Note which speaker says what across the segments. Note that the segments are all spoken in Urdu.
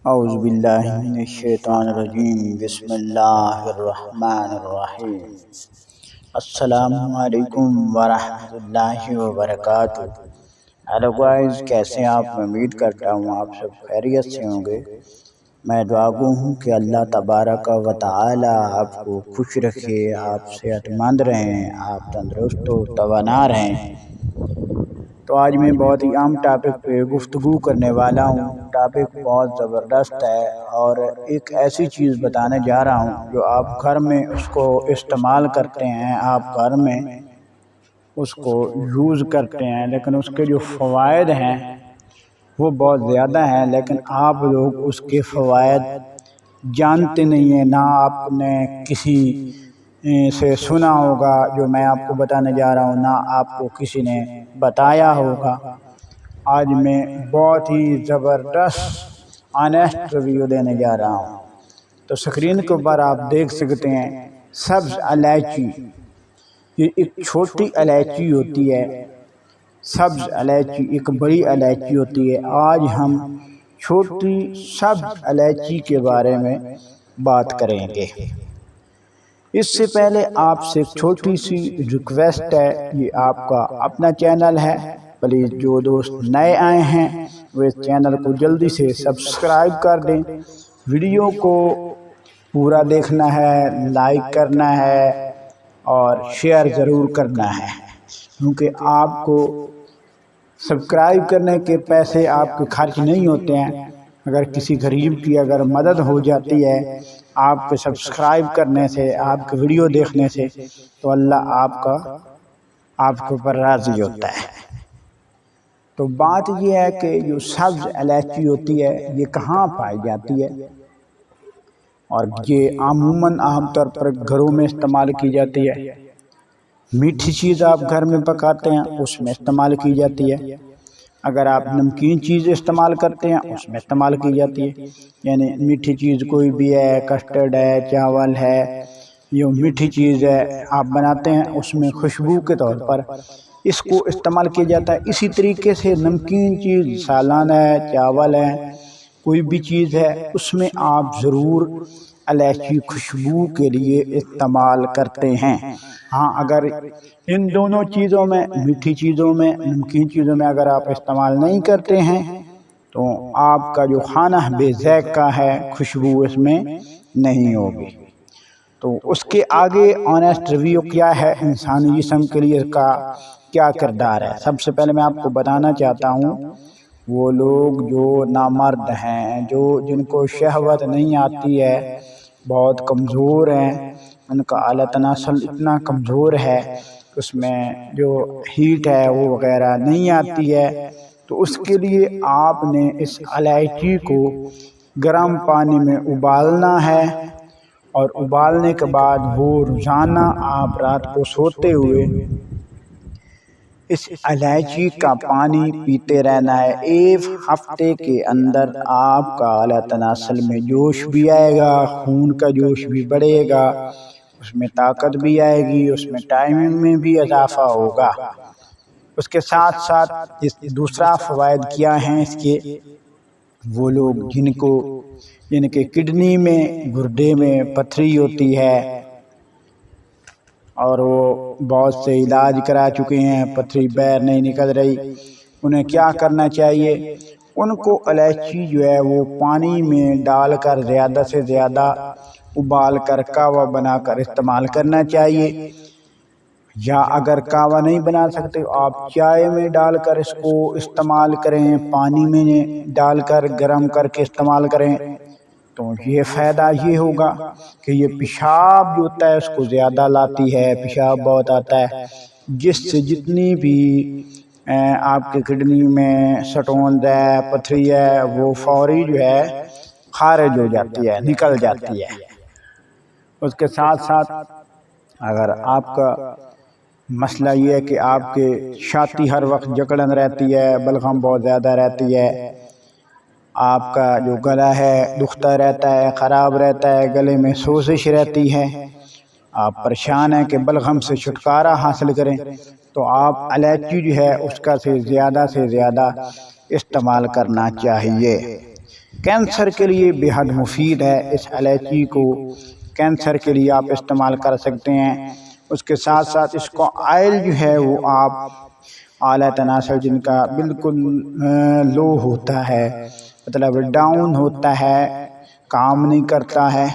Speaker 1: اعوذ باللہ من الشیطان الرجیم بسم اللہ الرحمن الرحیم السلام علیکم ورحمۃ اللہ وبرکاتہ۔ ہیلو گائز، کیسے ہیں آپ؟ میں امید کرتا ہوں آپ سب خیریت سے ہوں گے۔ میں دعا گو ہوں کہ اللہ تبارک و تعالی آپ کو خوش رکھے، آپ صحت مند رہیں، آپ تندرست و توانا رہیں۔ تو آج میں بہت ہی عام ٹاپک پہ گفتگو کرنے والا ہوں۔ ٹاپک بہت زبردست ہے اور ایک ایسی چیز بتانے جا رہا ہوں جو آپ گھر میں اس کو استعمال کرتے ہیں، آپ گھر میں اس کو یوز کرتے ہیں، لیکن اس کے جو فوائد ہیں وہ بہت زیادہ ہیں، لیکن آپ لوگ اس کے فوائد جانتے نہیں ہیں، نہ آپ نے کسی سے سنا ہوگا جو میں آپ کو بتانے جا رہا ہوں، نہ آپ کو کسی نے بتایا ہوگا۔ آج میں بہت ہی زبردست آنیسٹ ریویو دینے جا رہا ہوں۔ تو سکرین کے اوپر آپ دیکھ سکتے ہیں سبز الائچی، یہ ایک چھوٹی الائچی ہوتی ہے۔ سبز الائچی ایک بڑی الائچی ہوتی ہے۔ آج ہم چھوٹی سبز الائچی کے بارے میں بات کریں گے۔ اس سے پہلے آپ سے ایک چھوٹی سی ریکویسٹ ہے، یہ آپ کا اپنا چینل ہے، پلیز جو دوست نئے آئے ہیں وہ اس چینل کو جلدی سے سبسکرائب کر دیں، ویڈیو کو پورا دیکھنا ہے، لائک کرنا ہے اور شیئر ضرور کرنا ہے، کیونکہ آپ کو سبسکرائب کرنے کے پیسے آپ کے خرچ نہیں ہوتے ہیں۔ اگر کسی غریب کی اگر مدد ہو جاتی ہے آپ کے سبسکرائب کرنے سے، آپ کے ویڈیو دیکھنے سے، تو اللہ آپ کے اوپر راضی ہوتا ہے۔ تو بات یہ ہے کہ جو سبز الائچی ہوتی ہے یہ کہاں پائی جاتی ہے، اور یہ عموماً عام طور پر گھروں میں استعمال کی جاتی ہے۔ میٹھی چیز آپ گھر میں پکاتے ہیں اس میں استعمال کی جاتی ہے۔ اگر آپ نمکین چیز استعمال کرتے ہیں اس میں استعمال کی جاتی ہے، یعنی میٹھی چیز کوئی بھی ہے، کسٹرڈ ہے، چاول ہے، یہ میٹھی چیز ہے آپ بناتے ہیں، اس میں خوشبو کے طور پر اس کو استعمال کیا جاتا ہے۔ اسی طریقے سے نمکین چیز، سالن ہے، چاول ہے، کوئی بھی چیز ہے، اس میں آپ ضرور الائچی خوشبو کے لیے استعمال کرتے ہیں۔ ہاں، اگر ان دونوں چیزوں میں، میٹھی چیزوں میں، نمکین چیزوں میں اگر آپ استعمال نہیں کرتے ہیں تو آپ کا جو کھانا بے ذائقہ ہے، خوشبو اس میں نہیں ہوگی۔ تو اس کے آگے آنیسٹ ریویو کیا ہے، انسانی جسم کے لیے اس کا کیا کردار ہے۔ سب سے پہلے میں آپ کو بتانا چاہتا ہوں، وہ لوگ جو نامرد ہیں، جن کو شہوت نہیں آتی ہے، بہت کمزور ہیں، ان کا اعلیٰ تناسل اتنا کمزور ہے اس میں جو ہیٹ ہے وہ وغیرہ نہیں آتی ہے، تو اس کے لیے آپ نے اس الائچی کو گرم پانی میں ابالنا ہے، اور ابالنے کے بعد وہ روزانہ آپ رات کو سوتے ہوئے اس الائچی کا پانی پیتے رہنا ہے۔ ایک ہفتے کے اندر آپ کا اعلیٰ تناسل میں جوش بھی آئے گا، خون کا جوش بھی بڑھے گا، اس میں طاقت بھی آئے گی، اس میں ٹائمنگ میں بھی اضافہ ہوگا۔ اس کے ساتھ ساتھ دوسرا فوائد کیا ہیں اس کے، وہ لوگ جن کے کڈنی میں، گردے میں پتھری ہوتی ہے اور وہ بہت سے علاج کرا چکے ہیں، پتھری باہر نہیں نکل رہی، انہیں کیا کرنا چاہیے؟ ان کو الائچی جو ہے وہ پانی میں ڈال کر زیادہ سے زیادہ ابال کر کہوہ بنا کر استعمال کرنا چاہیے، یا اگر کہوہ نہیں بنا سکتے آپ چائے میں ڈال کر اس کو استعمال کریں، پانی میں ڈال کر گرم کر کے استعمال کریں، تو یہ فائدہ یہ ہوگا کہ یہ پیشاب جو ہوتا ہے اس کو زیادہ لاتی ہے، پیشاب بہت آتا ہے، جس سے جتنی بھی آپ کے کڈنی میں سٹونز ہے، پتھری ہے، وہ فوری جو ہے خارج ہو جاتی ہے، نکل جاتی ہے۔ اس کے ساتھ ساتھ اگر آپ کا مسئلہ یہ ہے کہ آپ کے چھاتی ہر وقت جکڑن رہتی ہے، بلغم بہت زیادہ رہتی ہے، آپ کا جو گلا ہے دکھتا رہتا ہے، خراب رہتا ہے، گلے میں سوزش رہتی ہے، آپ پریشان ہیں کہ بلغم سے چھٹکارا حاصل کریں، تو آپ الائچی جو ہے اس کا سے زیادہ استعمال کرنا چاہیے۔ کینسر کے لیے بہت مفید ہے، اس الائچی کو کینسر کے لیے آپ استعمال کر سکتے ہیں۔ اس کے ساتھ ساتھ اس کو آئل جو ہے وہ آپ اعلیٰ تناسل جن کا بالکل لو ہوتا ہے، مطلب ڈاؤن ہوتا ہے، کام نہیں کرتا ہے،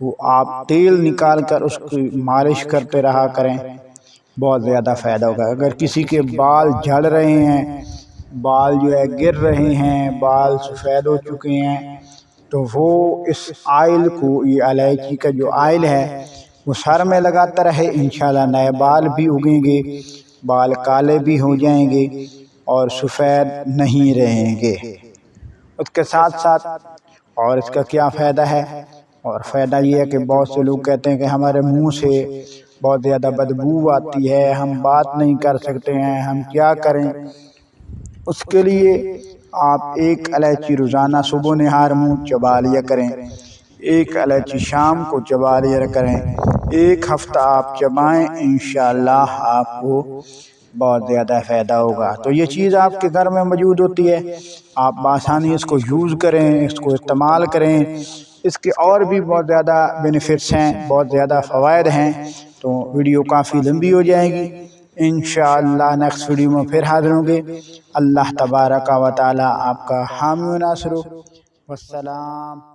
Speaker 1: وہ آپ تیل نکال کر اس کی مالش کرتے رہا کریں، بہت زیادہ فائدہ ہوگا۔ اگر کسی کے بال جھڑ رہے ہیں، بال جو ہے گر رہے ہیں، بال سفید ہو چکے ہیں، تو وہ اس آئل کو، یہ الائچی کا جو آئل ہے وہ سر میں لگاتا رہے، انشاءاللہ نئے بال بھی اگیں گے، بال کالے بھی ہو جائیں گے اور سفید نہیں رہیں گے۔ اس کے ساتھ ساتھ اور اس کا کیا فائدہ ہے؟ اور فائدہ یہ ہے کہ بہت سے لوگ کہتے ہیں کہ ہمارے منہ سے بہت زیادہ بدبو آتی ہے، ہم بات نہیں کر سکتے ہیں، ہم کیا کریں؟ اس کے لیے آپ ایک الائچی روزانہ صبح نہار منہ چبا لیا کریں، ایک الائچی شام کو چبا لیا کریں، ایک ہفتہ آپ چبائیں، انشاءاللہ آپ کو بہت زیادہ فائدہ ہوگا۔ تو یہ چیز آپ کے گھر میں موجود ہوتی ہے، آپ بآسانی اس کو یوز کریں، اس کو استعمال کریں۔ اس کے اور بھی بہت زیادہ بینیفٹس ہیں، بہت زیادہ فوائد ہیں، تو ویڈیو کافی لمبی ہو جائے گی۔ انشاءاللہ نیکسٹ ویڈیو میں پھر حاضر ہوں گے۔ اللہ تبارک و تعالی آپ کا حامی و ناصر ہو۔ والسلام۔